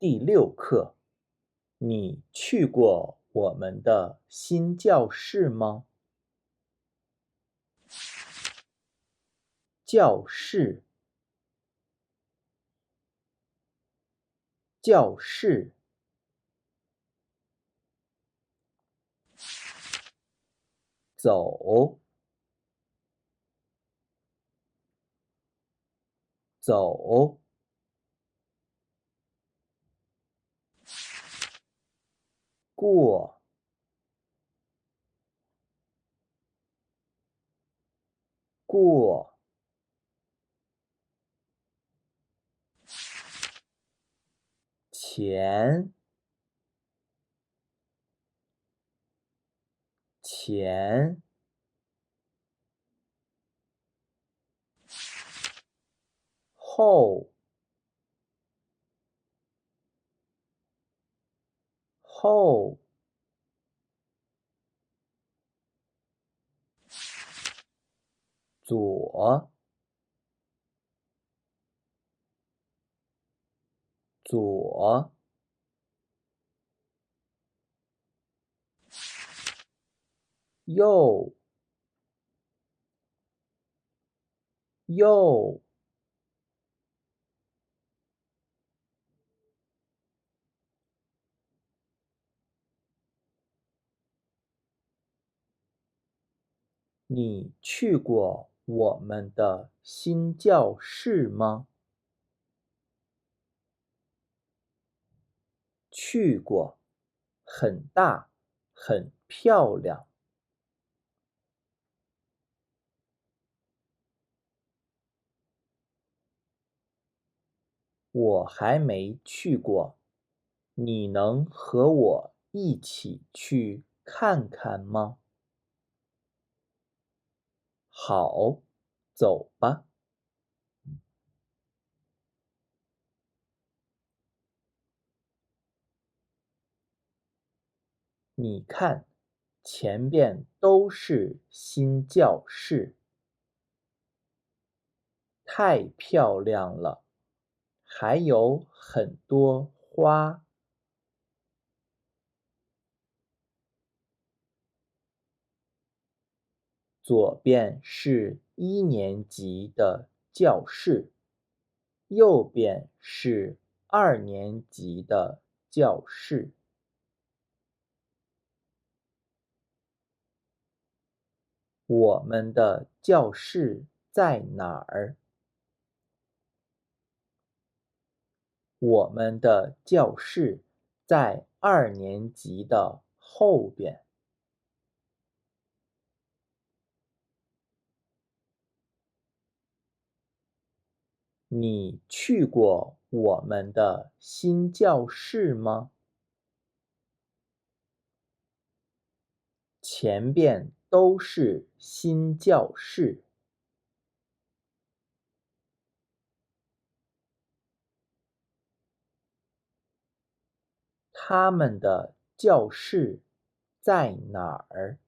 第6课，你去过我们的新教室吗？教室，教室，走，走，过，过，前，前，后，后，左，左，右，右，你去过我们的新教室吗？去过，很大，很漂亮。我还没去过，你能和我一起去看看吗？好，走吧。你看，前边都是新教室，太漂亮了，还有很多花。左边是1年级的教室，右边是2年级的教室。我们的教室在哪儿？我们的教室在2年级的后边。你去过我们的新教室吗？前边都是新教室，他们的教室在哪儿？